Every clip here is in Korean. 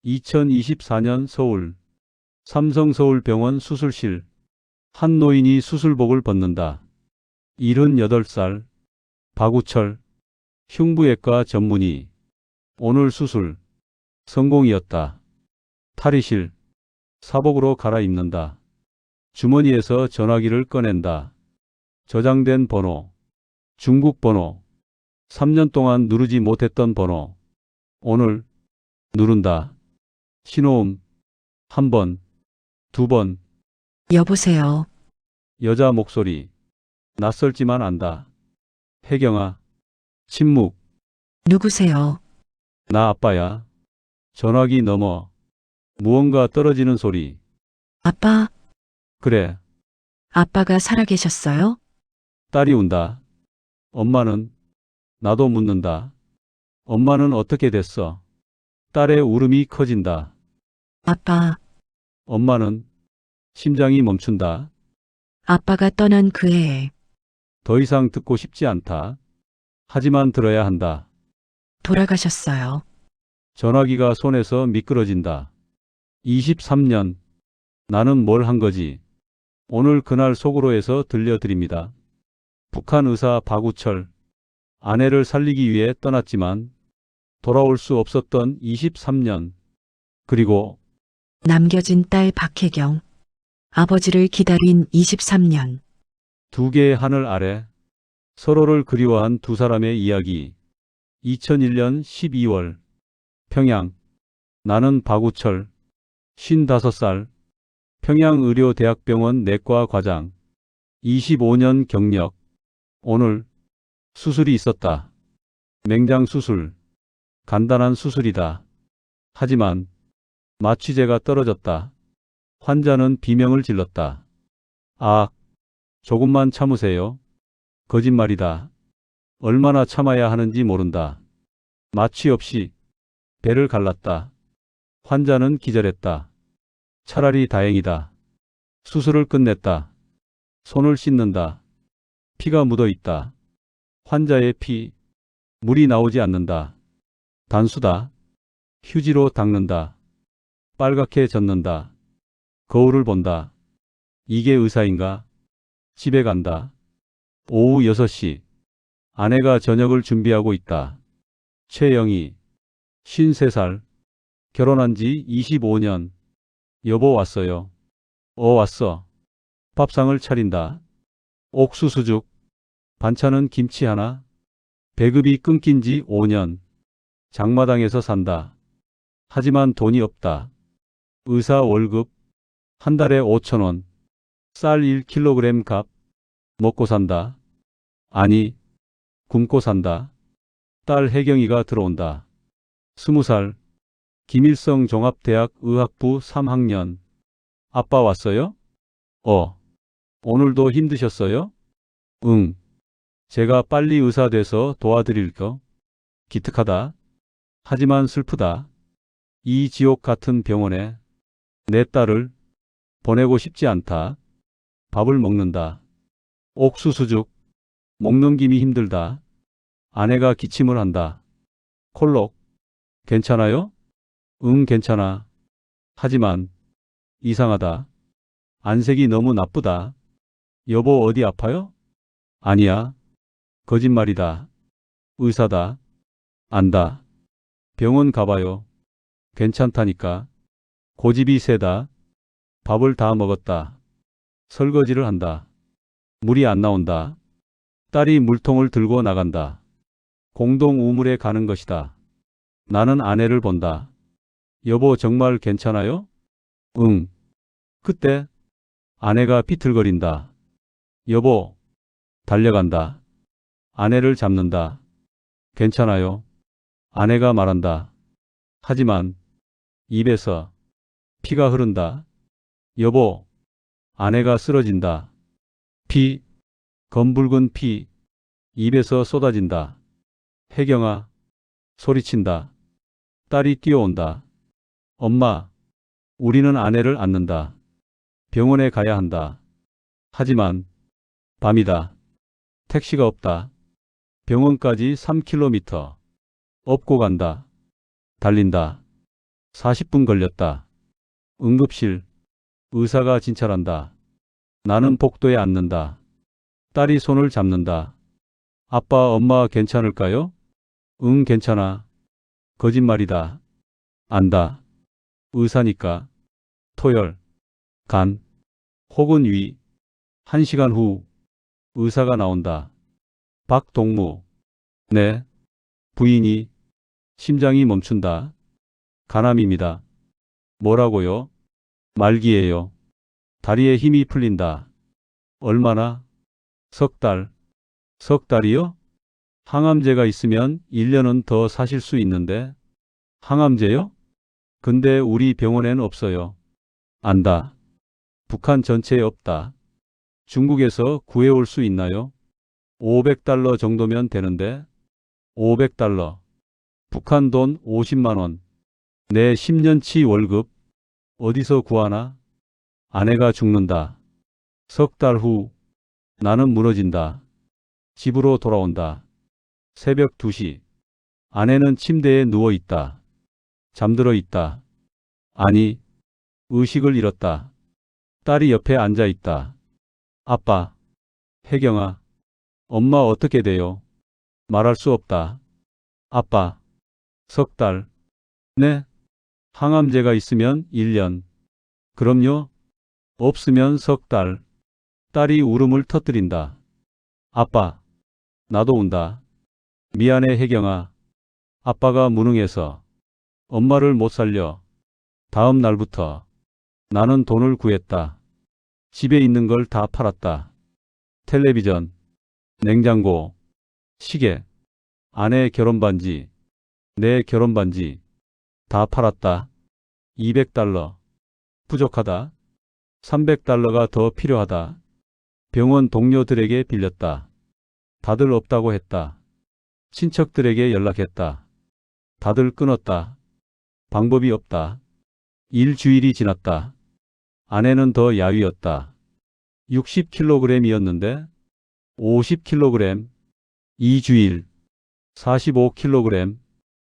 2024년 서울 삼성서울병원 수술실. 한 노인이 수술복을 벗는다. 78살 박우철 흉부외과 전문의. 오늘 수술 성공이었다. 탈의실. 사복으로 갈아입는다. 주머니에서 전화기를 꺼낸다. 저장된 번호. 중국 번호. 3년 동안 누르지 못했던 번호. 오늘 누른다. 신호음. 1번, 2번. 여보세요. 여자 목소리. 낯설지만 안다. 혜경아. 침묵. 누구세요? 나 아빠야. 전화기 넘어. 무언가 떨어지는 소리. 아빠? 그래. 아빠가 살아계셨어요? 딸이 운다. 엄마는? 나도 묻는다. 엄마는 어떻게 됐어? 딸의 울음이 커진다. 아빠, 엄마는? 심장이 멈춘다. 아빠가 떠난 그 해에 더 이상 듣고 싶지 않다. 하지만 들어야 한다. 돌아가셨어요. 전화기가 손에서 미끄러진다. 23년. 나는 뭘 한 거지? 오늘 그날 속으로에서 들려드립니다. 북한 의사 박우철. 아내를 살리기 위해 떠났지만 돌아올 수 없었던 23년. 그리고 남겨진 딸 박혜경. 아버지를 기다린 23년. 두 개의 하늘 아래 서로를 그리워한 두 사람의 이야기. 2001년 12월. 평양. 나는 박우철. 55살. 평양의료대학병원 내과 과장. 25년 경력. 오늘 수술이 있었다. 맹장 수술. 간단한 수술이다. 하지만 마취제가 떨어졌다. 환자는 비명을 질렀다. 아, 조금만 참으세요. 거짓말이다. 얼마나 참아야 하는지 모른다. 마취 없이 배를 갈랐다. 환자는 기절했다. 차라리 다행이다. 수술을 끝냈다. 손을 씻는다. 피가 묻어 있다. 환자의 피. 물이 나오지 않는다. 단수다. 휴지로 닦는다. 빨갛게 젖는다. 거울을 본다. 이게 의사인가? 집에 간다. 오후 6시. 아내가 저녁을 준비하고 있다. 최영희. 53살. 결혼한 지 25년. 여보 왔어요. 왔어. 밥상을 차린다. 옥수수죽. 반찬은 김치 하나. 배급이 끊긴 지 5년. 장마당에서 산다. 하지만 돈이 없다. 의사 월급 한 달에 5,000원. 쌀 1kg 값. 먹고 산다. 아니, 굶고 산다. 딸 혜경이가 들어온다. 20살. 김일성 종합대학 의학부 3학년. 아빠 왔어요? 오늘도 힘드셨어요? 응. 제가 빨리 의사 돼서 도와드릴까? 기특하다. 하지만 슬프다. 이 지옥 같은 병원에 내 딸을 보내고 싶지 않다. 밥을 먹는다. 옥수수죽. 목 넘김이 힘들다. 아내가 기침을 한다. 콜록. 괜찮아요? 응, 괜찮아. 하지만 이상하다. 안색이 너무 나쁘다. 여보 어디 아파요? 아니야. 거짓말이다. 의사다. 안다. 병원 가봐요. 괜찮다니까. 고집이 세다. 밥을 다 먹었다. 설거지를 한다. 물이 안 나온다. 딸이 물통을 들고 나간다. 공동 우물에 가는 것이다. 나는 아내를 본다. 여보 정말 괜찮아요? 응. 그때 아내가 비틀거린다. 여보. 달려간다. 아내를 잡는다. 괜찮아요. 아내가 말한다. 하지만 입에서 피가 흐른다. 여보. 아내가 쓰러진다. 피. 검붉은 피. 입에서 쏟아진다. 혜경아. 소리친다. 딸이 뛰어온다. 엄마. 우리는 아내를 안는다. 병원에 가야 한다. 하지만 밤이다. 택시가 없다. 병원까지 3km. 업고 간다. 달린다. 40분 걸렸다. 응급실. 의사가 진찰한다. 나는 복도에 앉는다. 딸이 손을 잡는다. 아빠, 엄마 괜찮을까요? 응, 괜찮아. 거짓말이다. 안다. 의사니까. 토열, 간, 혹은 위. 1시간 후 의사가 나온다. 박동무. 네. 부인이. 심장이 멈춘다. 간암입니다. 뭐라고요? 말기예요. 다리에 힘이 풀린다. 얼마나? 석 달. 석 달이요? 항암제가 있으면 1년은 더 사실 수 있는데. 항암제요? 근데 우리 병원엔 없어요. 안다. 북한 전체에 없다. 중국에서 구해올 수 있나요? 500달러 정도면 되는데. 500달러. 북한 돈 50만 원. 내 10년치 월급. 어디서 구하나? 아내가 죽는다. 석 달 후 나는 무너진다. 집으로 돌아온다. 새벽 2시. 아내는 침대에 누워 있다. 잠들어 있다. 아니, 의식을 잃었다. 딸이 옆에 앉아 있다. 아빠, 혜경아, 엄마 어떻게 돼요? 말할 수 없다. 아빠, 석 달. 네? 항암제가 있으면 1년. 그럼요? 없으면 석 달. 딸이 울음을 터뜨린다. 아빠, 나도 운다. 미안해, 혜경아. 아빠가 무능해서 엄마를 못 살려. 다음 날부터 나는 돈을 구했다. 집에 있는 걸 다 팔았다. 텔레비전, 냉장고, 시계, 아내 결혼반지, 내 결혼반지 다 팔았다. 200달러. 부족하다. 300달러가 더 필요하다. 병원 동료들에게 빌렸다. 다들 없다고 했다. 친척들에게 연락했다. 다들 끊었다. 방법이 없다. 일주일이 지났다. 아내는 더 야위었다. 60kg이었는데 50kg. 2주일. 45kg.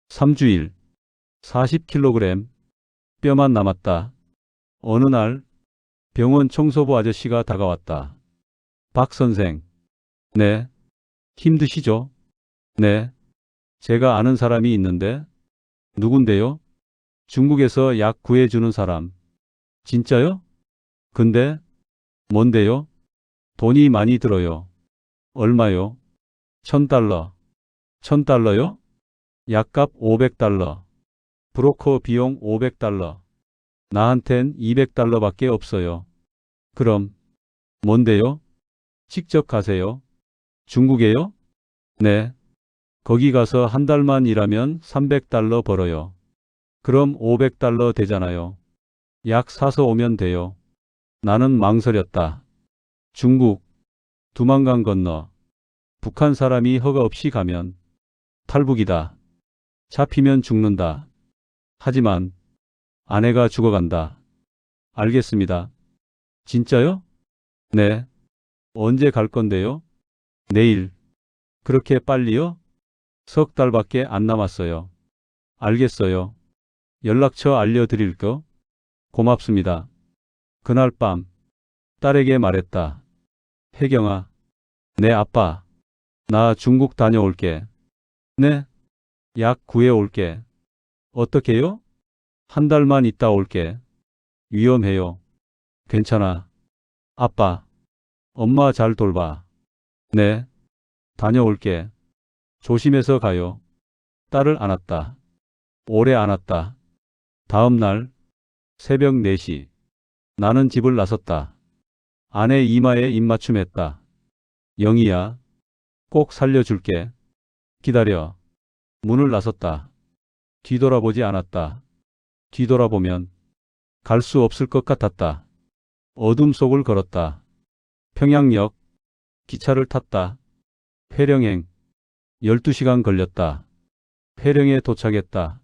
3주일. 40kg. 뼈만 남았다. 어느 날 병원 청소부 아저씨가 다가왔다. 박 선생. 네. 힘드시죠? 네. 제가 아는 사람이 있는데. 누군데요? 중국에서 약 구해주는 사람. 진짜요? 근데 뭔데요? 돈이 많이 들어요. 얼마요? 1000달러. 1000달러요? 약값 500달러. 브로커 비용 500달러. 나한텐 200달러밖에 없어요. 그럼 뭔데요? 직접 가세요. 중국에요? 네. 거기 가서 한 달만 일하면 300달러 벌어요. 그럼 500달러 되잖아요. 약 사서 오면 돼요. 나는 망설였다. 중국, 두만강 건너. 북한 사람이 허가 없이 가면 탈북이다. 잡히면 죽는다. 하지만 아내가 죽어간다. 알겠습니다. 진짜요? 네. 언제 갈 건데요? 내일. 그렇게 빨리요? 석 달밖에 안 남았어요. 알겠어요. 연락처 알려드릴까? 고맙습니다. 그날 밤 딸에게 말했다. 혜경아, 내 아빠. 나 중국 다녀올게. 네? 약 구해올게. 어떻게요? 한 달만 있다 올게. 위험해요. 괜찮아. 아빠, 엄마 잘 돌봐. 네. 다녀올게. 조심해서 가요. 딸을 안았다. 오래 안았다. 다음 날 새벽 4시. 나는 집을 나섰다. 아내 이마에 입맞춤했다. 영희야, 꼭 살려줄게. 기다려. 문을 나섰다. 뒤돌아보지 않았다. 뒤돌아보면 갈 수 없을 것 같았다. 어둠 속을 걸었다. 평양역. 기차를 탔다. 회령행. 12시간 걸렸다. 회령에 도착했다.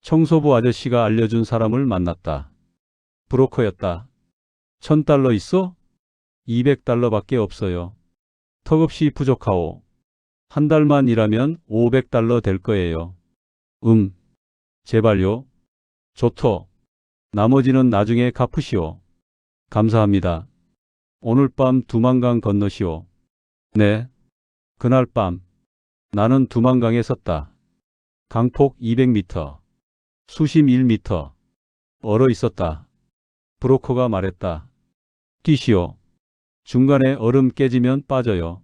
청소부 아저씨가 알려준 사람을 만났다. 브로커였다. 1000달러 있어? 200달러밖에 없어요. 턱없이 부족하오. 한 달만 일하면 500달러 될 거예요. 제발요. 좋소. 나머지는 나중에 갚으시오. 감사합니다. 오늘 밤 두만강 건너시오. 네. 그날 밤 나는 두만강에 섰다. 강폭 200m, 수심 1m. 얼어 있었다. 브로커가 말했다. 뛰시오. 중간에 얼음 깨지면 빠져요.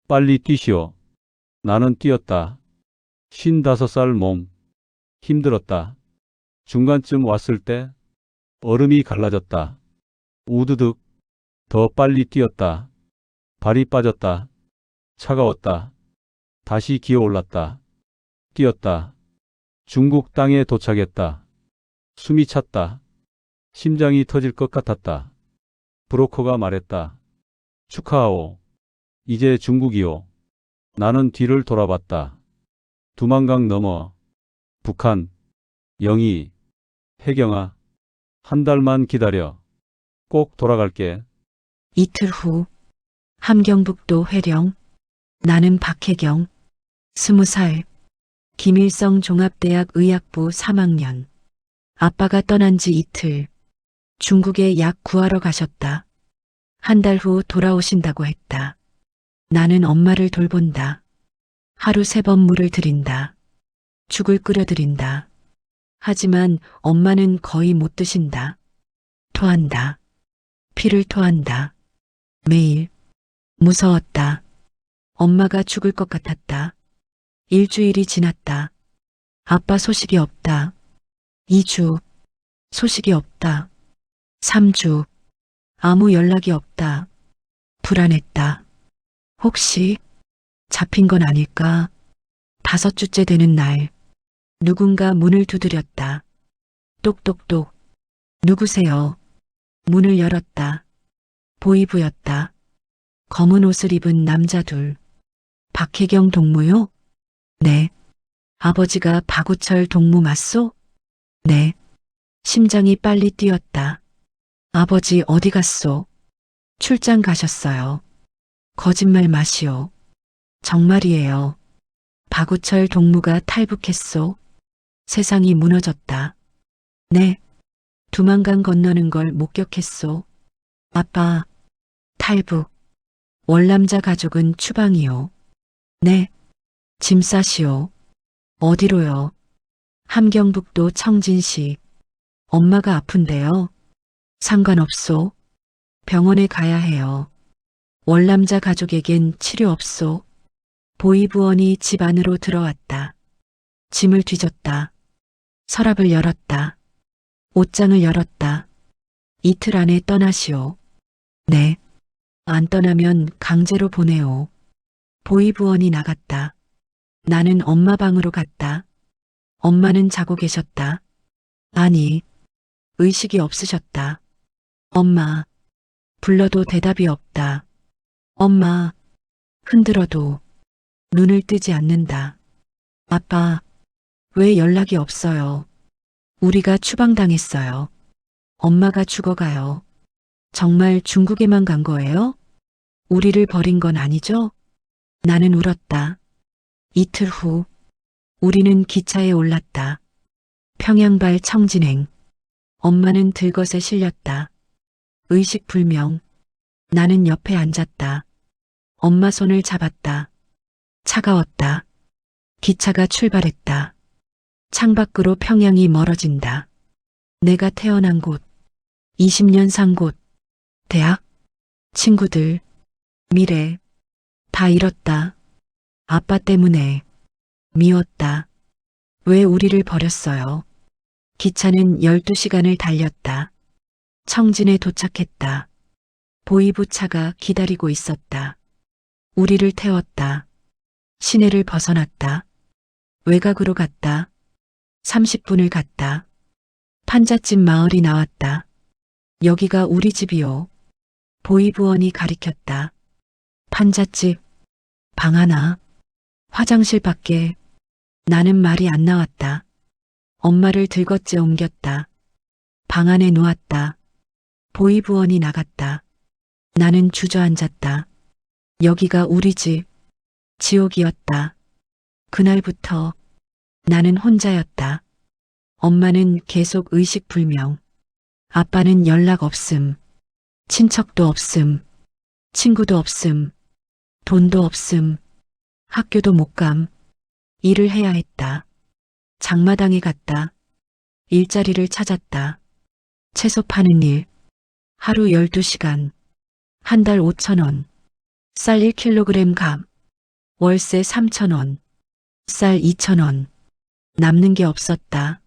빨리 뛰시오. 나는 뛰었다. 55살 몸. 힘들었다. 중간쯤 왔을 때 얼음이 갈라졌다. 우드득. 더 빨리 뛰었다. 발이 빠졌다. 차가웠다. 다시 기어올랐다. 뛰었다. 중국 땅에 도착했다. 숨이 찼다. 심장이 터질 것 같았다. 브로커가 말했다. 축하하오. 이제 중국이오. 나는 뒤를 돌아봤다. 두만강 넘어. 북한. 영희. 혜경아. 한 달만 기다려. 꼭 돌아갈게. 이틀 후 함경북도 회령. 나는 박혜경. 20살. 김일성 종합대학 의학부 3학년. 아빠가 떠난 지 이틀. 중국에 약 구하러 가셨다. 한 달 후 돌아오신다고 했다. 나는 엄마를 돌본다. 하루 3번 물을 드린다. 죽을 끓여 드린다. 하지만 엄마는 거의 못 드신다. 토한다. 피를 토한다. 매일. 무서웠다. 엄마가 죽을 것 같았다. 일주일이 지났다. 아빠 소식이 없다. 2주. 소식이 없다. 3주. 아무 연락이 없다. 불안했다. 혹시 잡힌 건 아닐까? 5주째 되는 날. 누군가 문을 두드렸다. 똑똑똑. 누구세요? 문을 열었다. 보이부였다. 검은 옷을 입은 남자 둘. 박혜경 동무요? 네. 아버지가 박우철 동무 맞소? 네. 심장이 빨리 뛰었다. 아버지 어디 갔소? 출장 가셨어요. 거짓말 마시오. 정말이에요. 박우철 동무가 탈북했소. 세상이 무너졌다. 네. 두만강 건너는 걸 목격했소. 아빠, 탈북. 월남자 가족은 추방이요. 네. 짐 싸시오. 어디로요? 함경북도 청진시. 엄마가 아픈데요. 상관없소. 병원에 가야 해요. 월남자 가족에겐 치료 없소. 보이부원이 집 안으로 들어왔다. 짐을 뒤졌다. 서랍을 열었다. 옷장을 열었다. 이틀 안에 떠나시오. 네. 안 떠나면 강제로 보내오. 보이부원이 나갔다. 나는 엄마 방으로 갔다. 엄마는 자고 계셨다. 아니, 의식이 없으셨다. 엄마, 불러도 대답이 없다. 엄마, 흔들어도 눈을 뜨지 않는다. 아빠, 왜 연락이 없어요? 우리가 추방당했어요. 엄마가 죽어가요. 정말 중국에만 간 거예요? 우리를 버린 건 아니죠? 나는 울었다. 이틀 후, 우리는 기차에 올랐다. 평양발 청진행. 엄마는 들것에 실렸다. 의식 불명. 나는 옆에 앉았다. 엄마 손을 잡았다. 차가웠다. 기차가 출발했다. 창밖으로 평양이 멀어진다. 내가 태어난 곳, 20년 산 곳, 대학, 친구들, 미래, 다 잃었다. 아빠 때문에 미웠다. 왜 우리를 버렸어요? 기차는 12시간을 달렸다. 청진에 도착했다. 보이부 차가 기다리고 있었다. 우리를 태웠다. 시내를 벗어났다. 외곽으로 갔다. 30분을 갔다. 판잣집 마을이 나왔다. 여기가 우리 집이요. 보이부원이 가리켰다. 판잣집, 방 하나, 화장실 밖에. 나는 말이 안 나왔다. 엄마를 들것째 옮겼다. 방 안에 누웠다. 보이부원이 나갔다. 나는 주저앉았다. 여기가 우리 집, 지옥이었다. 그날부터 나는 혼자였다. 엄마는 계속 의식불명. 아빠는 연락 없음. 친척도 없음. 친구도 없음. 돈도 없음. 학교도 못 감. 일을 해야 했다. 장마당에 갔다. 일자리를 찾았다. 채소 파는 일. 하루 12시간. 한 달 5,000원. 쌀 1kg 값. 월세 3,000원. 쌀 2,000원. 남는 게 없었다.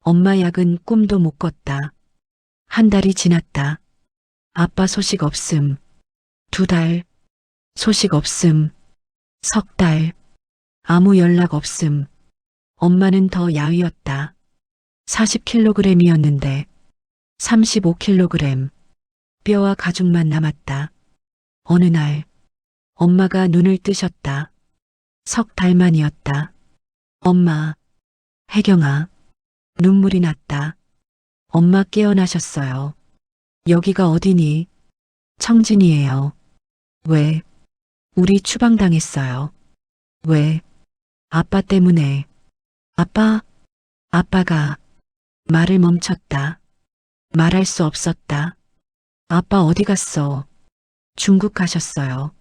엄마 약은 꿈도 못 꿨다. 한 달이 지났다. 아빠 소식 없음. 2달. 소식 없음. 3달. 아무 연락 없음. 엄마는 더 야위었다. 40kg이었는데 35kg. 뼈와 가죽만 남았다. 어느 날 엄마가 눈을 뜨셨다. 3달 만이었다. 엄마, 혜경아. 눈물이 났다. 엄마 깨어나셨어요. 여기가 어디니? 청진이에요. 왜? 우리 추방당했어요. 왜? 아빠 때문에. 아빠가 말을 멈췄다. 말할 수 없었다. 아빠 어디 갔어? 중국 가셨어요.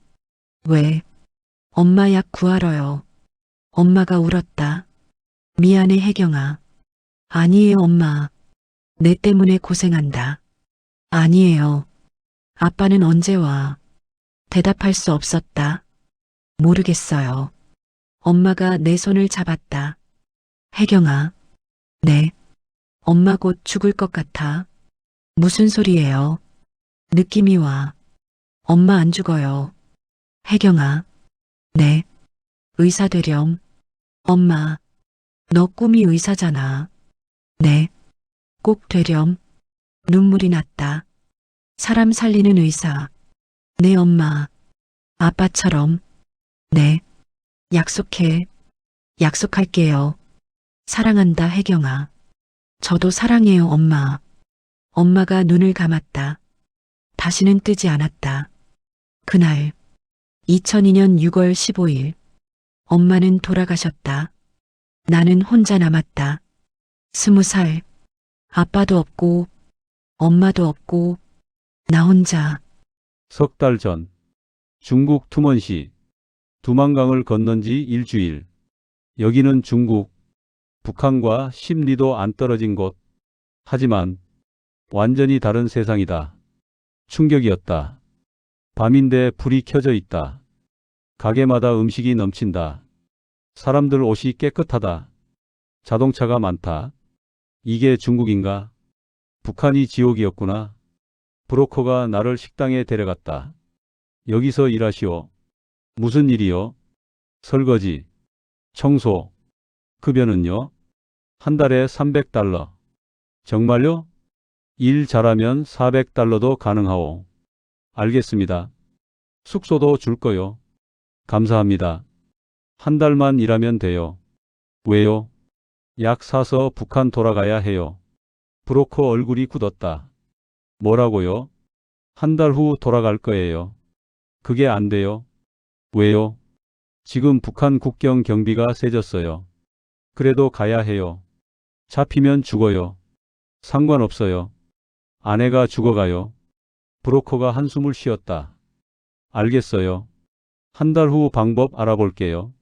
왜? 엄마 약 구하러요. 엄마가 울었다. 미안해 혜경아. 아니에요 엄마. 내 때문에 고생한다. 아니에요. 아빠는 언제 와? 대답할 수 없었다. 모르겠어요. 엄마가 내 손을 잡았다. 혜경아. 네. 엄마 곧 죽을 것 같아. 무슨 소리예요? 느낌이 와. 엄마 안 죽어요. 혜경아. 네. 의사 되렴. 엄마. 너 꿈이 의사잖아. 네. 꼭 되렴. 눈물이 났다. 사람 살리는 의사. 네 엄마. 아빠처럼. 네. 약속해. 약속할게요. 사랑한다 혜경아. 저도 사랑해요 엄마. 엄마가 눈을 감았다. 다시는 뜨지 않았다. 그날 2002년 6월 15일 엄마는 돌아가셨다. 나는 혼자 남았다. 20살. 아빠도 없고 엄마도 없고 나 혼자. 석 달 전 중국 투먼시 두만강을 건넌 지 일주일. 여기는 중국, 북한과 10리도 안 떨어진 곳. 하지만 완전히 다른 세상이다. 충격이었다. 밤인데 불이 켜져 있다. 가게마다 음식이 넘친다. 사람들 옷이 깨끗하다. 자동차가 많다. 이게 중국인가? 북한이 지옥이었구나. 브로커가 나를 식당에 데려갔다. 여기서 일하시오. 무슨 일이요? 설거지, 청소. 급여는요? 한 달에 300달러. 정말요? 일 잘하면 400달러도 가능하오. 알겠습니다. 숙소도 줄 거요. 감사합니다. 한 달만 일하면 돼요. 왜요? 약 사서 북한 돌아가야 해요. 브로커 얼굴이 굳었다. 뭐라고요? 한 달 후 돌아갈 거예요. 그게 안 돼요. 왜요? 지금 북한 국경 경비가 세졌어요. 그래도 가야 해요. 잡히면 죽어요. 상관없어요. 아내가 죽어가요. 브로커가 한숨을 쉬었다. 알겠어요. 한 달 후 방법 알아볼게요.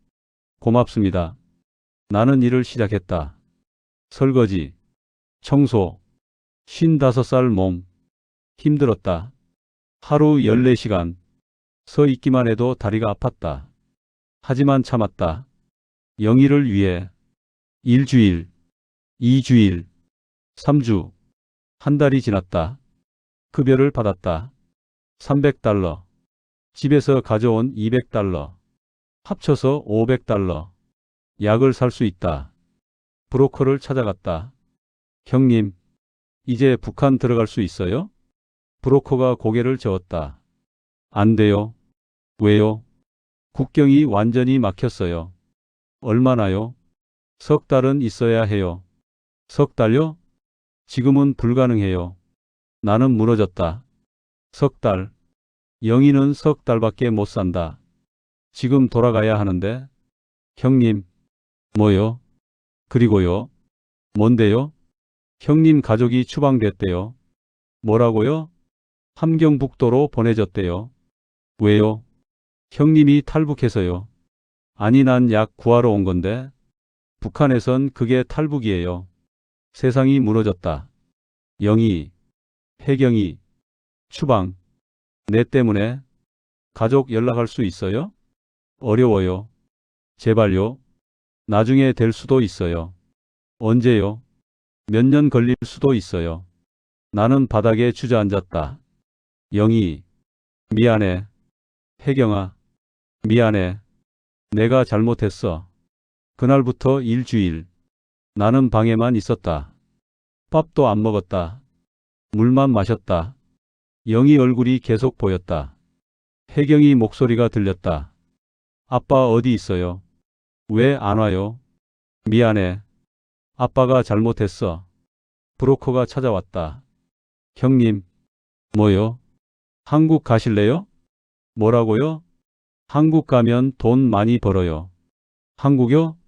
고맙습니다. 나는 일을 시작했다. 설거지, 청소, 55살 몸. 힘들었다. 하루 14시간. 서 있기만 해도 다리가 아팠다. 하지만 참았다. 영희를 위해. 일주일, 2주일, 3주. 한 달이 지났다. 급여를 받았다. 300달러. 집에서 가져온 200달러. 합쳐서 500달러. 약을 살 수 있다. 브로커를 찾아갔다. 형님, 이제 북한 들어갈 수 있어요? 브로커가 고개를 저었다. 안 돼요. 왜요? 국경이 완전히 막혔어요. 얼마나요? 석 달은 있어야 해요. 석 달요? 지금은 불가능해요. 나는 무너졌다. 석 달. 영희는 석 달밖에 못 산다. 지금 돌아가야 하는데. 형님. 뭐요? 그리고요. 뭔데요? 형님 가족이 추방됐대요. 뭐라고요? 함경북도로 보내졌대요. 왜요? 형님이 탈북해서요. 아니 난 약 구하러 온 건데. 북한에선 그게 탈북이에요. 세상이 무너졌다. 영희, 혜경이, 추방. 내 때문에 가족 연락할 수 있어요? 어려워요. 제발요. 나중에 될 수도 있어요. 언제요? 몇 년 걸릴 수도 있어요. 나는 바닥에 주저앉았다. 영희, 미안해. 혜경아, 미안해. 내가 잘못했어. 그날부터 일주일. 나는 방에만 있었다. 밥도 안 먹었다. 물만 마셨다. 영희 얼굴이 계속 보였다. 혜경이 목소리가 들렸다. 아빠 어디 있어요? 왜 안 와요? 미안해. 아빠가 잘못했어. 브로커가 찾아왔다. 형님, 뭐요? 한국 가실래요? 뭐라고요? 한국 가면 돈 많이 벌어요. 한국요?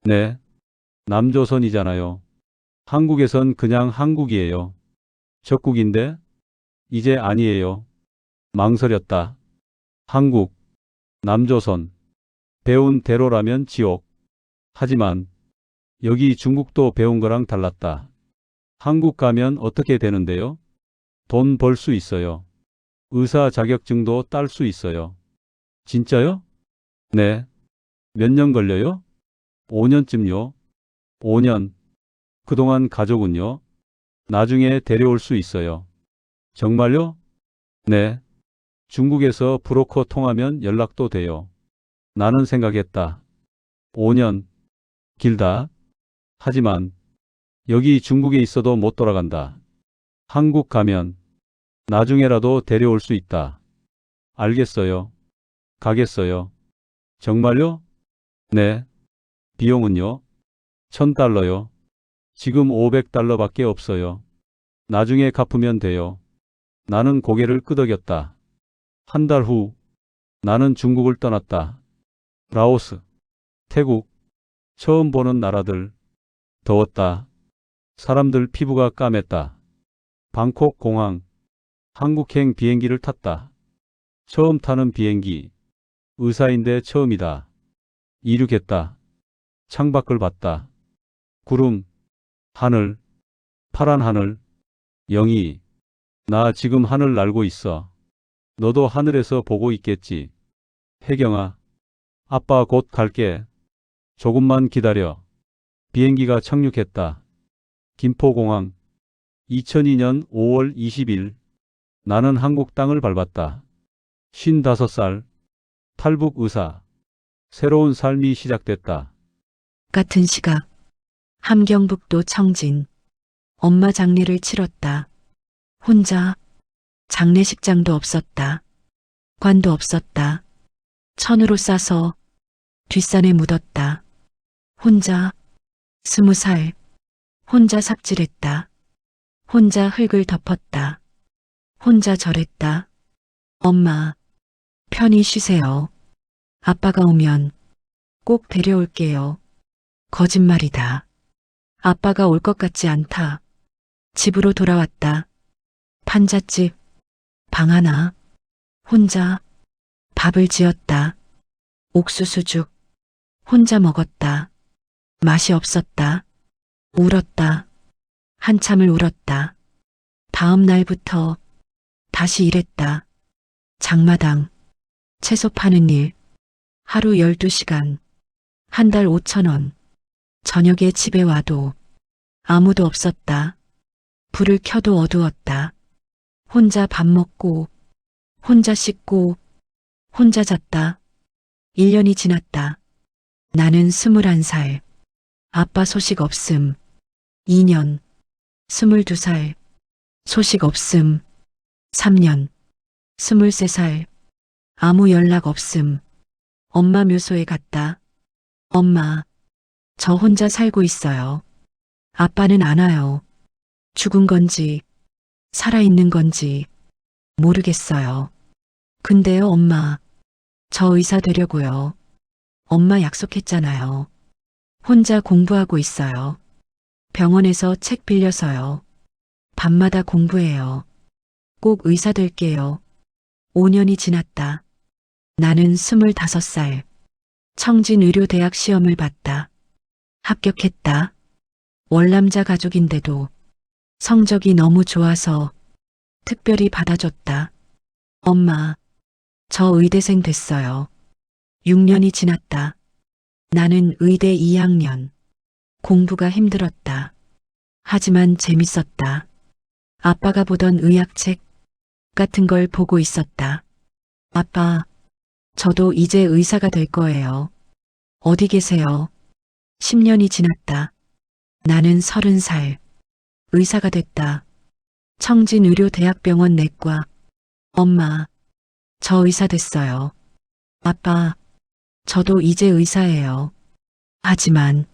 네. 남조선이잖아요. 한국에선 그냥 한국이에요. 적국인데? 이제 아니에요. 망설였다. 한국, 남조선. 배운 대로라면 지옥. 하지만 여기 중국도 배운 거랑 달랐다. 한국 가면 어떻게 되는데요? 돈 벌 수 있어요. 의사 자격증도 딸 수 있어요. 진짜요? 네. 몇 년 걸려요? 5년쯤요. 5년. 그동안 가족은요? 나중에 데려올 수 있어요. 정말요? 네. 중국에서 브로커 통하면 연락도 돼요. 나는 생각했다. 5년. 길다. 하지만 여기 중국에 있어도 못 돌아간다. 한국 가면 나중에라도 데려올 수 있다. 알겠어요. 가겠어요. 정말요? 네. 비용은요? 1000달러요. 지금 500달러밖에 없어요. 나중에 갚으면 돼요. 나는 고개를 끄덕였다. 한 달 후, 나는 중국을 떠났다. 라오스, 태국, 처음 보는 나라들. 더웠다. 사람들 피부가 까맸다. 방콕 공항, 한국행 비행기를 탔다. 처음 타는 비행기. 의사인데 처음이다. 이륙했다. 창밖을 봤다. 구름, 하늘, 파란 하늘. 영희, 나 지금 하늘 날고 있어. 너도 하늘에서 보고 있겠지. 혜경아, 아빠 곧 갈게. 조금만 기다려. 비행기가 착륙했다. 김포공항. 2002년 5월 20일. 나는 한국 땅을 밟았다. 55살. 탈북 의사. 새로운 삶이 시작됐다. 같은 시각 함경북도 청진. 엄마 장례를 치렀다. 혼자. 장례식장도 없었다. 관도 없었다. 천으로 싸서 뒷산에 묻었다. 혼자. 20살. 혼자 삽질했다. 혼자 흙을 덮었다. 혼자 절했다. 엄마, 편히 쉬세요. 아빠가 오면 꼭 데려올게요. 거짓말이다. 아빠가 올 것 같지 않다. 집으로 돌아왔다. 판잣집, 방 하나, 혼자 밥을 지었다. 옥수수죽, 혼자 먹었다. 맛이 없었다. 울었다. 한참을 울었다. 다음 날부터 다시 일했다. 장마당, 채소 파는 일, 하루 12시간, 한 달 5,000원. 저녁에 집에 와도 아무도 없었다. 불을 켜도 어두웠다. 혼자 밥 먹고, 혼자 씻고, 혼자 잤다. 1년이 지났다. 나는 21살. 아빠 소식 없음. 2년. 22살. 소식 없음. 3년. 23살. 아무 연락 없음. 엄마 묘소에 갔다. 엄마, 저 혼자 살고 있어요. 아빠는 안 와요. 죽은 건지, 살아있는 건지 모르겠어요. 근데요, 엄마. 저 의사 되려고요. 엄마 약속했잖아요. 혼자 공부하고 있어요. 병원에서 책 빌려서요. 밤마다 공부해요. 꼭 의사 될게요. 5년이 지났다. 나는 25살. 청진의료대학 시험을 봤다. 합격했다. 월남자 가족인데도 성적이 너무 좋아서 특별히 받아줬다. 엄마, 저 의대생 됐어요. 6년이 지났다. 나는 의대 2학년. 공부가 힘들었다. 하지만 재밌었다. 아빠가 보던 의학책 같은 걸 보고 있었다. 아빠, 저도 이제 의사가 될 거예요. 어디 계세요? 10년이 지났다. 나는 30살. 의사가 됐다. 청진의료대학병원 내과. 엄마, 저 의사 됐어요. 아빠, 저도 이제 의사예요. 하지만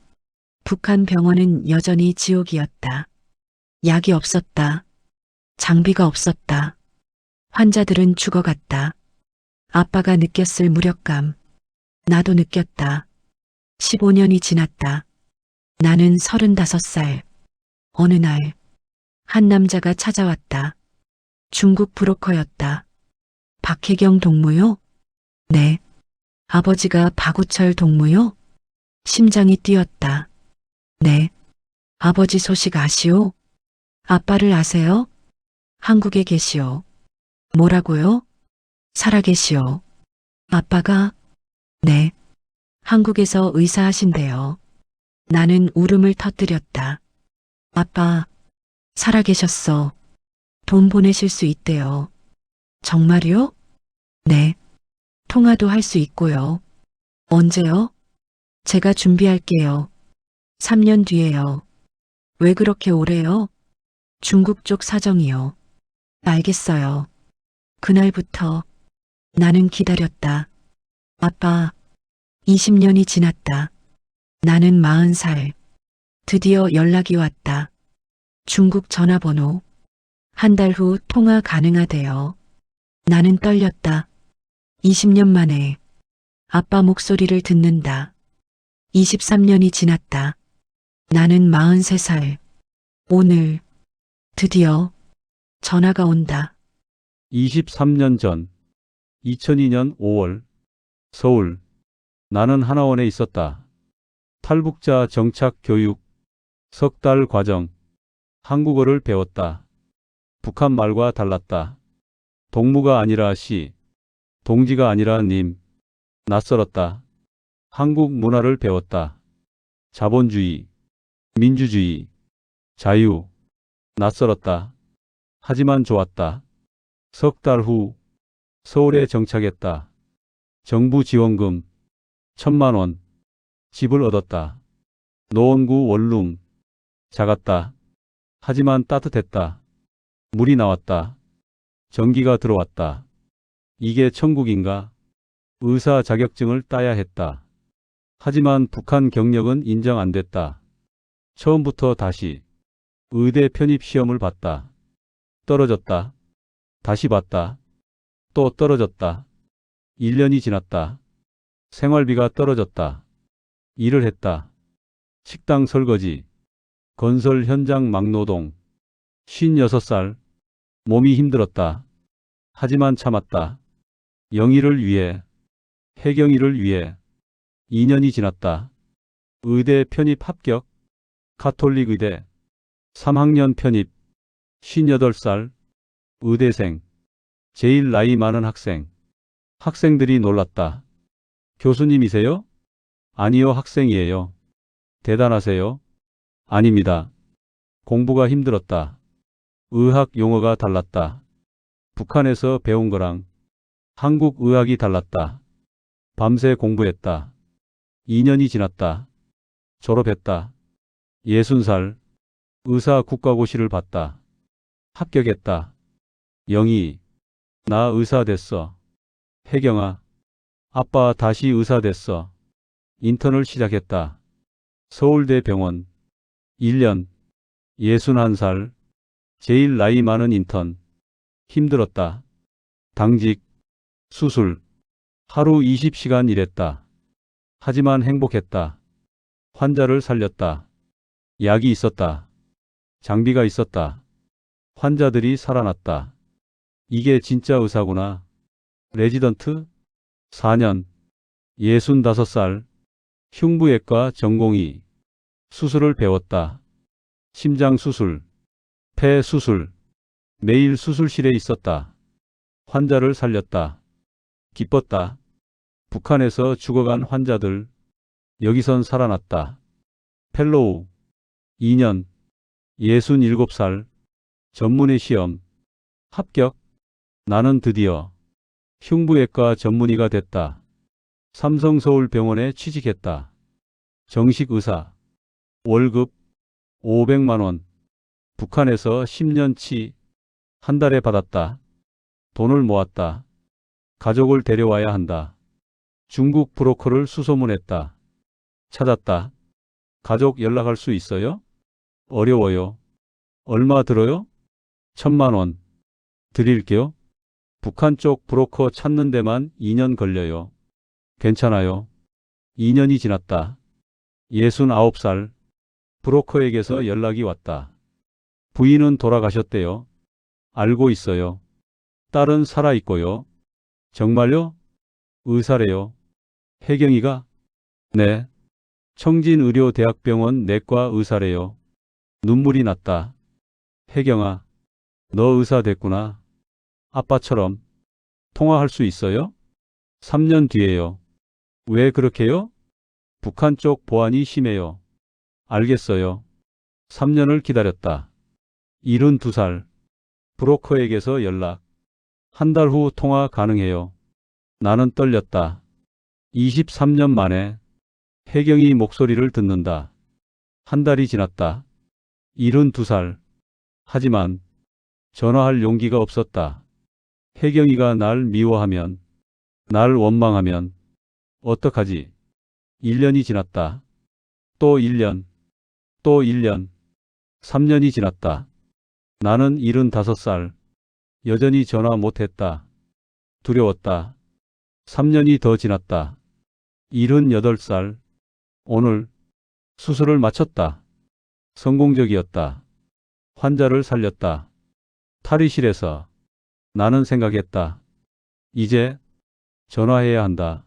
북한 병원은 여전히 지옥이었다. 약이 없었다. 장비가 없었다. 환자들은 죽어갔다. 아빠가 느꼈을 무력감. 나도 느꼈다. 15년이 지났다. 나는 35살. 어느 날, 한 남자가 찾아왔다. 중국 브로커였다. 박혜경 동무요? 네. 아버지가 박우철 동무요? 심장이 뛰었다. 네. 아버지 소식 아시오? 아빠를 아세요? 한국에 계시오. 뭐라고요? 살아계시오. 아빠가? 네. 한국에서 의사하신대요. 나는 울음을 터뜨렸다. 아빠, 살아계셨어. 돈 보내실 수 있대요. 정말요? 네. 통화도 할 수 있고요. 언제요? 제가 준비할게요. 3년 뒤에요. 왜 그렇게 오래요? 중국 쪽 사정이요. 알겠어요. 그날부터 나는 기다렸다. 아빠, 20년이 지났다. 나는 40살. 드디어 연락이 왔다. 중국 전화번호. 한 달 후 통화 가능하대요. 나는 떨렸다. 20년 만에 아빠 목소리를 듣는다. 23년이 지났다. 나는 43살. 오늘 드디어 전화가 온다. 23년 전 2002년 5월 서울. 나는 하나원에 있었다. 탈북자 정착 교육 3달 과정. 한국어를 배웠다. 북한 말과 달랐다. 동무가 아니라 씨, 동지가 아니라 님. 낯설었다. 한국 문화를 배웠다. 자본주의, 민주주의, 자유. 낯설었다. 하지만 좋았다. 3달 후 서울에 정착했다. 정부 지원금 1,000만 원. 집을 얻었다. 노원구 원룸. 작았다. 하지만 따뜻했다. 물이 나왔다. 전기가 들어왔다. 이게 천국인가? 의사 자격증을 따야 했다. 하지만 북한 경력은 인정 안 됐다. 처음부터 다시 의대 편입 시험을 봤다. 떨어졌다. 다시 봤다. 또 떨어졌다. 1년이 지났다. 생활비가 떨어졌다. 일을 했다. 식당 설거지, 건설 현장 막노동. 56살. 몸이 힘들었다. 하지만 참았다. 영희를 위해, 혜경이를 위해. 2년이 지났다. 의대 편입 합격. 가톨릭 의대. 3학년 편입. 58살. 의대생. 제일 나이 많은 학생. 학생들이 놀랐다. 교수님이세요? 아니요, 학생이에요. 대단하세요? 아닙니다. 공부가 힘들었다. 의학 용어가 달랐다. 북한에서 배운 거랑 한국 의학이 달랐다. 밤새 공부했다. 2년이 지났다. 졸업했다. 60살. 의사 국가고시를 봤다. 합격했다. 영희, 나 의사 됐어. 혜경아, 아빠 다시 의사 됐어. 인턴을 시작했다. 서울대병원. 1년. 61살. 제일 나이 많은 인턴. 힘들었다. 당직, 수술. 하루 20시간 일했다. 하지만 행복했다. 환자를 살렸다. 약이 있었다. 장비가 있었다. 환자들이 살아났다. 이게 진짜 의사구나. 레지던트? 4년. 65살. 흉부외과 전공의. 수술을 배웠다. 심장 수술, 폐 수술. 매일 수술실에 있었다. 환자를 살렸다. 기뻤다. 북한에서 죽어간 환자들. 여기선 살아났다. 펠로우. 2년. 67살. 전문의 시험. 합격. 나는 드디어 흉부외과 전문의가 됐다. 삼성서울병원에 취직했다. 정식 의사. 월급 500만 원. 북한에서 10년치 한 달에 받았다. 돈을 모았다. 가족을 데려와야 한다. 중국 브로커를 수소문했다. 찾았다. 가족 연락할 수 있어요? 어려워요. 얼마 들어요? 1,000만 원. 드릴게요. 북한 쪽 브로커 찾는 데만 2년 걸려요. 괜찮아요. 2년이 지났다. 69살. 브로커에게서 연락이 왔다. 부인은 돌아가셨대요. 알고 있어요. 딸은 살아있고요. 정말요? 의사래요. 혜경이가? 네. 청진의료대학병원 내과 의사래요. 눈물이 났다. 혜경아, 너 의사 됐구나. 아빠처럼. 통화할 수 있어요? 3년 뒤에요. 왜 그렇게요? 북한 쪽 보안이 심해요. 알겠어요. 3년을 기다렸다. 72살. 브로커에게서 연락. 한 달 후 통화 가능해요. 나는 떨렸다. 23년 만에 혜경이 목소리를 듣는다. 한 달이 지났다. 72살. 하지만 전화할 용기가 없었다. 혜경이가 날 미워하면, 날 원망하면 어떡하지? 1년이 지났다. 또 1년, 또 1년, 3년이 지났다. 나는 75살. 여전히 전화 못했다. 두려웠다. 3년이 더 지났다. 78살. 오늘 수술을 마쳤다. 성공적이었다. 환자를 살렸다. 탈의실에서 나는 생각했다. 이제 전화해야 한다.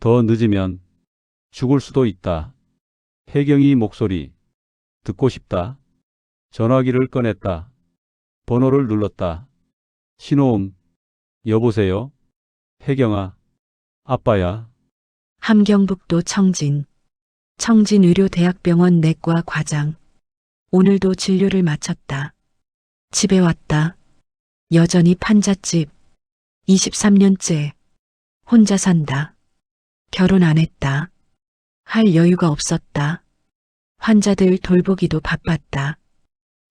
더 늦으면 죽을 수도 있다. 혜경이 목소리 듣고 싶다. 전화기를 꺼냈다. 번호를 눌렀다. 신호음. 여보세요? 혜경아. 아빠야. 함경북도 청진의료대학병원 내과 과장. 오늘도 진료를 마쳤다. 집에 왔다. 여전히 판잣집. 23년째. 혼자 산다. 결혼 안 했다. 할 여유가 없었다. 환자들 돌보기도 바빴다.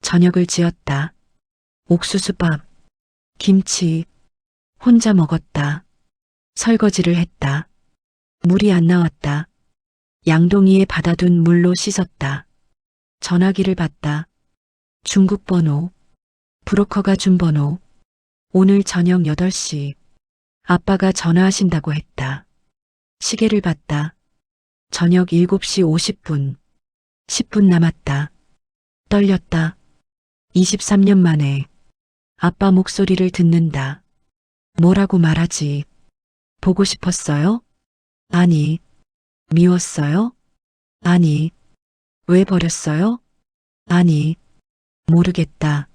저녁을 지었다. 옥수수밥, 김치, 혼자 먹었다. 설거지를 했다. 물이 안 나왔다. 양동이에 받아둔 물로 씻었다. 전화기를 받다. 중국 번호, 브로커가 준 번호. 오늘 저녁 8시. 아빠가 전화하신다고 했다. 시계를 봤다. 저녁 7시 50분. 10분 남았다. 떨렸다. 23년 만에 아빠 목소리를 듣는다. 뭐라고 말하지? 보고 싶었어요? 아니. 미웠어요? 아니. 왜 버렸어요? 아니. 모르겠다.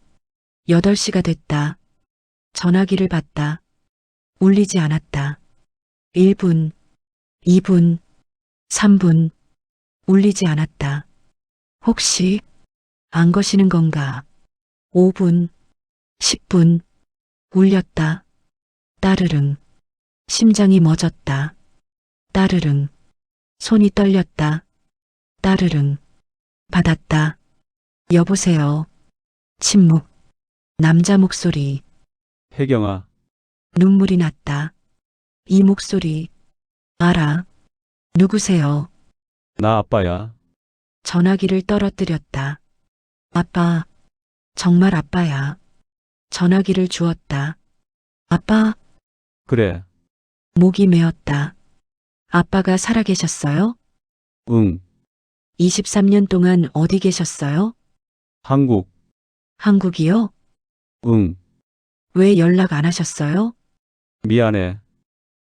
8시가 됐다. 전화기를 봤다. 울리지 않았다. 1분, 2분, 3분. 울리지 않았다. 혹시 안 거시는 건가? 5분, 10분. 울렸다. 따르릉. 심장이 멎었다. 따르릉. 손이 떨렸다. 따르릉. 받았다. 여보세요. 침묵. 남자 목소리. 혜경아. 눈물이 났다. 이 목소리. 알아. 누구세요? 나 아빠야. 전화기를 떨어뜨렸다. 아빠. 정말 아빠야. 전화기를 주었다. 아빠. 그래. 목이 메었다. 아빠가 살아계셨어요? 응. 23년 동안 어디 계셨어요? 한국. 한국이요? 응. 왜 연락 안 하셨어요? 미안해.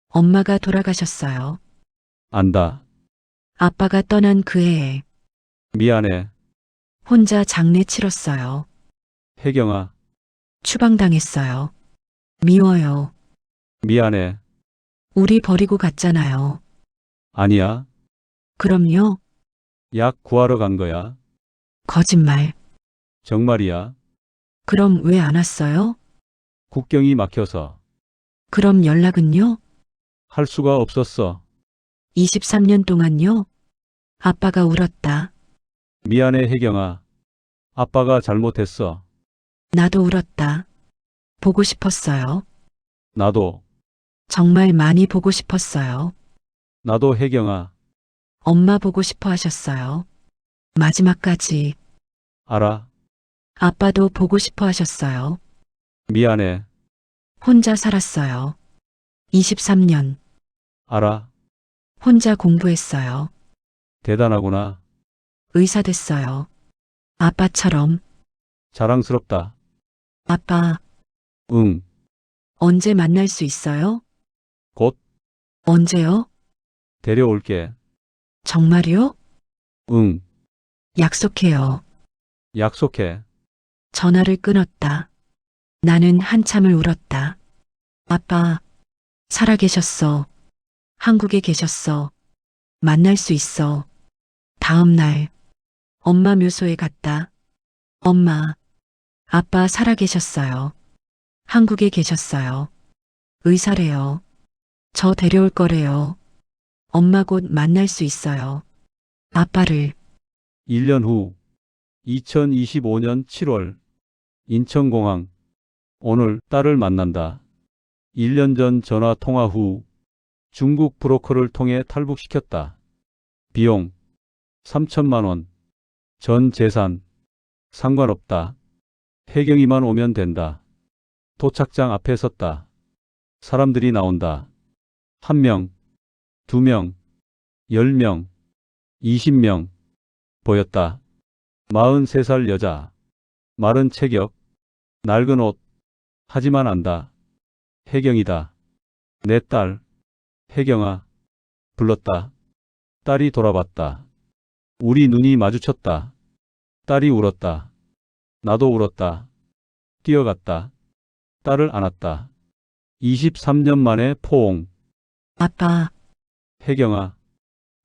엄마가 돌아가셨어요. 안다. 아빠가 떠난 그 해에 미안해. 혼자 장례 치렀어요. 혜경아. 추방당했어요. 미워요. 미안해. 우리 버리고 갔잖아요. 아니야. 그럼요. 약 구하러 간 거야. 거짓말. 정말이야. 그럼 왜 안 왔어요? 국경이 막혀서 그럼 연락은요? 할 수가 없었어. 23년 동안요? 아빠가 울었다. 미안해, 혜경아. 아빠가 잘못했어. 나도 울었다. 보고 싶었어요. 나도. 정말 많이 보고 싶었어요. 나도, 혜경아. 엄마 보고 싶어 하셨어요. 마지막까지. 알아. 아빠도 보고 싶어 하셨어요. 미안해. 혼자 살았어요. 23년. 알아. 혼자 공부했어요. 대단하구나. 의사 됐어요. 아빠처럼. 자랑스럽다. 아빠, 응. 언제 만날 수 있어요? 곧 언제요? 데려올게. 정말요? 응. 약속해요. 약속해. 전화를 끊었다. 나는 한참을 울었다. 아빠, 살아계셨어. 한국에 계셨어. 만날 수 있어. 다음 날, 엄마 묘소에 갔다. 엄마, 아빠 살아계셨어요. 한국에 계셨어요. 의사래요. 저 데려올 거래요. 엄마 곧 만날 수 있어요. 아빠를. 1년 후 2025년 7월 인천공항. 오늘 딸을 만난다. 1년 전 전화 통화 후 중국 브로커를 통해 탈북시켰다. 비용 3천만 원. 전 재산 상관없다. 혜경이만 오면 된다. 도착장 앞에 섰다. 사람들이 나온다. 1명, 2명, 10명, 20명 보였다. 43살 여자. 마른 체격, 낡은 옷. 하지만 안다. 혜경이다. 내 딸. 혜경아. 불렀다. 딸이 돌아봤다. 우리 눈이 마주쳤다. 딸이 울었다. 나도 울었다. 뛰어갔다. 딸을 안았다. 23년 만에 포옹. 아빠, 혜경아.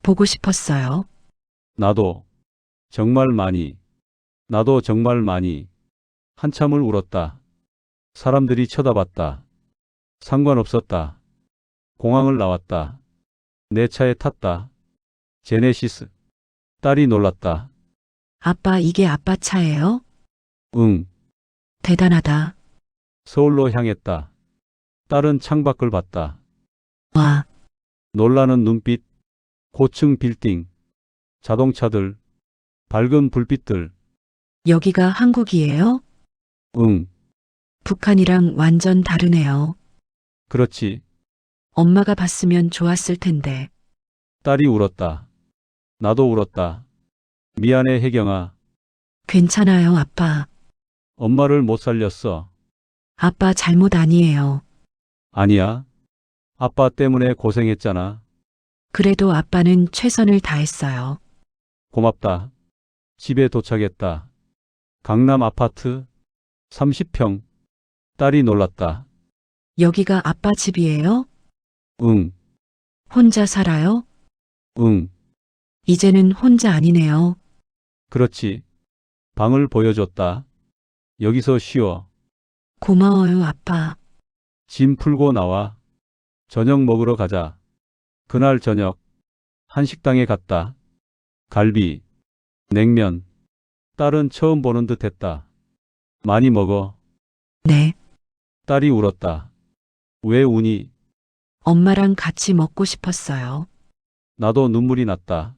보고 싶었어요. 나도. 정말 많이. 나도 정말 많이. 한참을 울었다. 사람들이 쳐다봤다. 상관없었다. 공항을 나왔다. 내 차에 탔다. 제네시스. 딸이 놀랐다. 아빠, 이게 아빠 차예요? 응. 대단하다. 서울로 향했다. 딸은 창밖을 봤다. 와, 놀라는 눈빛. 고층 빌딩. 자동차들. 밝은 불빛들. 여기가 한국이에요? 응. 북한이랑 완전 다르네요. 그렇지. 엄마가 봤으면 좋았을 텐데. 딸이 울었다. 나도 울었다. 미안해, 혜경아. 괜찮아요, 아빠. 엄마를 못 살렸어. 아빠 잘못 아니에요. 아니야. 아빠 때문에 고생했잖아. 그래도 아빠는 최선을 다했어요. 고맙다. 집에 도착했다. 강남 아파트 30평. 딸이 놀랐다. 여기가 아빠 집이에요? 응, 혼자 살아요? 응, 이제는 혼자 아니네요. 그렇지. 방을 보여줬다. 여기서 쉬어. 고마워요, 아빠. 짐 풀고 나와. 저녁 먹으러 가자. 그날 저녁, 한식당에 갔다. 갈비, 냉면. 딸은 처음 보는 듯 했다. 많이 먹어. 네, 딸이 울었다. 왜 우니? 엄마랑 같이 먹고 싶었어요. 나도 눈물이 났다.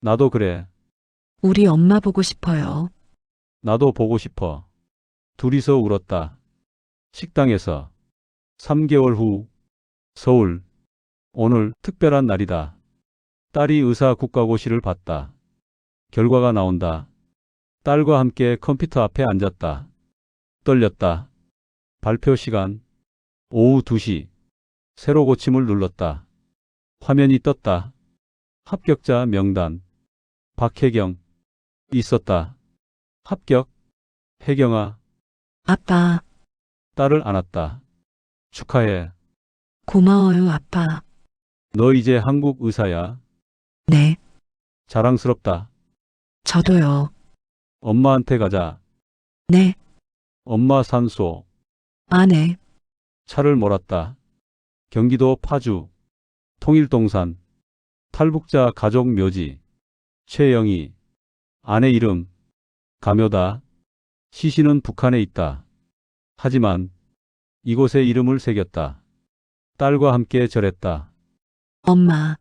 나도 그래. 우리 엄마 보고 싶어요. 나도 보고 싶어. 둘이서 울었다. 식당에서. 3개월 후. 서울. 오늘 특별한 날이다. 딸이 의사 국가고시를 봤다. 결과가 나온다. 딸과 함께 컴퓨터 앞에 앉았다. 떨렸다. 발표 시간. 오후 2시. 새로 고침을 눌렀다. 화면이 떴다. 합격자 명단. 박혜경. 있었다. 합격. 혜경아. 아빠, 딸을 안았다. 축하해. 고마워요, 아빠. 너 이제 한국 의사야. 네, 자랑스럽다. 저도요. 엄마한테 가자. 네, 엄마 산소. 네. 차를 몰았다. 경기도 파주. 통일동산. 탈북자 가족 묘지. 최영희. 아내 이름. 가묘다. 시신은 북한에 있다. 하지만 이곳에 이름을 새겼다. 딸과 함께 절했다. 엄마,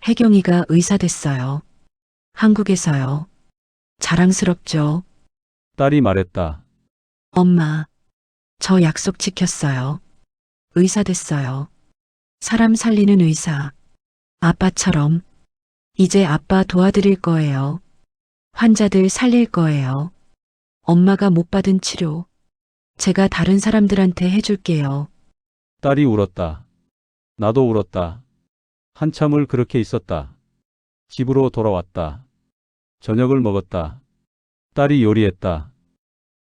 혜경이가 의사 됐어요. 한국에서요. 자랑스럽죠? 딸이 말했다. 엄마, 저 약속 지켰어요. 의사 됐어요. 사람 살리는 의사. 아빠처럼. 이제 아빠 도와드릴 거예요. 환자들 살릴 거예요. 엄마가 못 받은 치료. 제가 다른 사람들한테 해줄게요. 딸이 울었다. 나도 울었다. 한참을 그렇게 있었다. 집으로 돌아왔다. 저녁을 먹었다. 딸이 요리했다.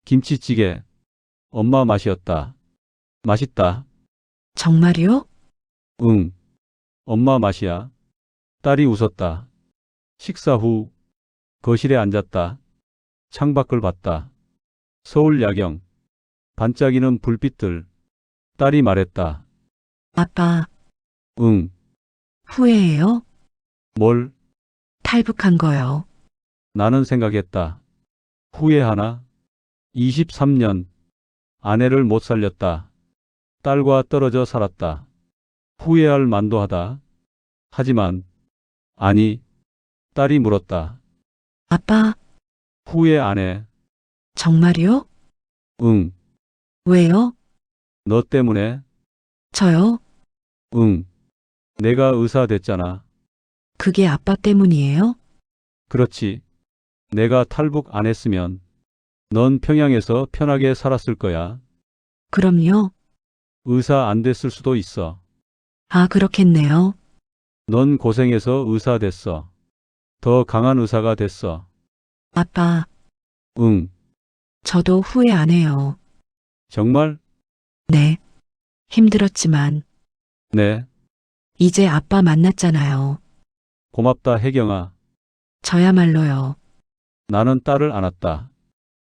김치찌개. 엄마 맛이었다. 맛있다. 정말요? 응. 엄마 맛이야. 딸이 웃었다. 식사 후 거실에 앉았다. 창밖을 봤다. 서울 야경. 반짝이는 불빛들. 딸이 말했다. 아빠, 응. 후회해요? 뭘? 탈북한 거요. 나는 생각했다. 후회하나? 23년. 아내를 못 살렸다. 딸과 떨어져 살았다. 후회할 만도 하다. 하지만, 아니, 딸이 물었다. 아빠, 후회 안 해. 정말요? 응. 왜요? 너 때문에? 저요? 응. 내가 의사 됐잖아. 그게 아빠 때문이에요? 그렇지. 내가 탈북 안 했으면 넌 평양에서 편하게 살았을 거야. 그럼요. 의사 안 됐을 수도 있어. 아, 그렇겠네요. 넌 고생해서 의사 됐어. 더 강한 의사가 됐어. 아빠, 응. 저도 후회 안 해요. 정말? 네. 힘들었지만, 네. 이제 아빠 만났잖아요. 고맙다, 혜경아. 저야말로요. 나는 딸을 안았다.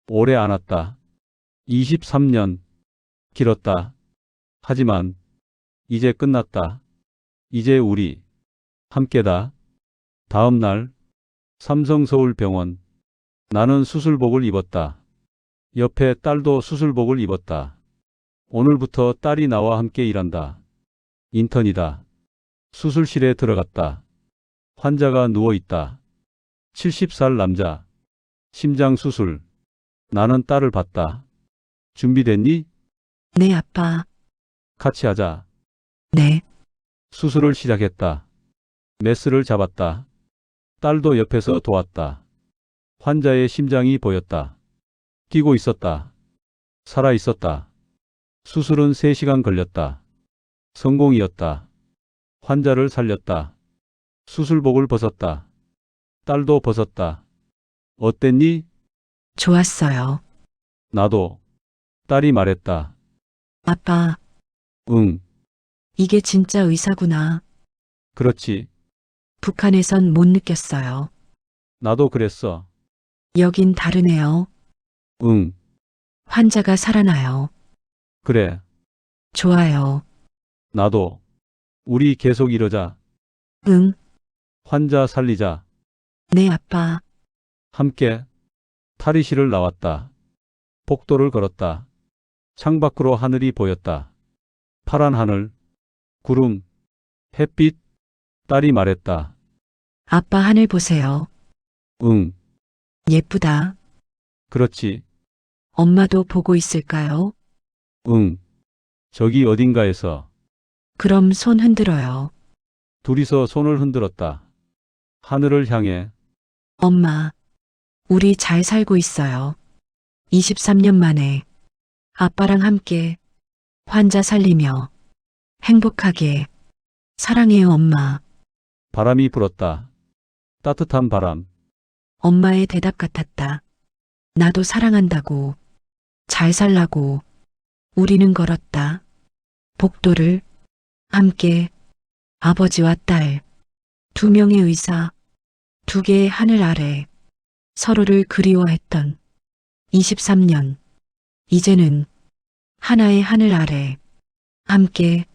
오래 안았다. 23년. 길었다. 하지만 이제 끝났다. 이제 우리 함께다. 다음 날 삼성서울병원. 나는 수술복을 입었다. 옆에 딸도 수술복을 입었다. 오늘부터 딸이 나와 함께 일한다. 인턴이다. 수술실에 들어갔다. 환자가 누워있다. 70살 남자. 심장 수술. 나는 딸을 봤다. 준비됐니? 네, 아빠. 같이 하자. 네. 수술을 시작했다. 메스를 잡았다. 딸도 옆에서 도왔다. 환자의 심장이 보였다. 뛰고 있었다. 살아 있었다. 수술은 3시간 걸렸다. 성공이었다. 환자를 살렸다. 수술복을 벗었다. 딸도 벗었다. 어땠니? 좋았어요. 나도. 딸이 말했다. 아빠, 응, 이게 진짜 의사구나. 그렇지. 북한에선 못 느꼈어요. 나도 그랬어. 여긴 다르네요. 응, 환자가 살아나요. 그래. 좋아요. 나도. 우리 계속 이러자. 응, 환자 살리자. 네, 아빠. 함께. 탈의실을 나왔다. 복도를 걸었다. 창밖으로 하늘이 보였다. 파란 하늘, 구름, 햇빛. 딸이 말했다. 아빠 하늘 보세요. 응, 예쁘다. 그렇지. 엄마도 보고 있을까요? 응. 저기 어딘가에서 그럼 손 흔들어요. 둘이서 손을 흔들었다. 하늘을 향해. 엄마, 우리 잘 살고 있어요. 23년 만에 아빠랑 함께 환자 살리며 행복하게 사랑해요, 엄마. 바람이 불었다. 따뜻한 바람. 엄마의 대답 같았다. 나도 사랑한다고, 잘 살라고, 우리는 걸었다. 복도를 함께 아버지와 딸, 2명의 의사, 2개의 하늘 아래 서로를 그리워했던 23년. 이제는 하나의 하늘 아래 함께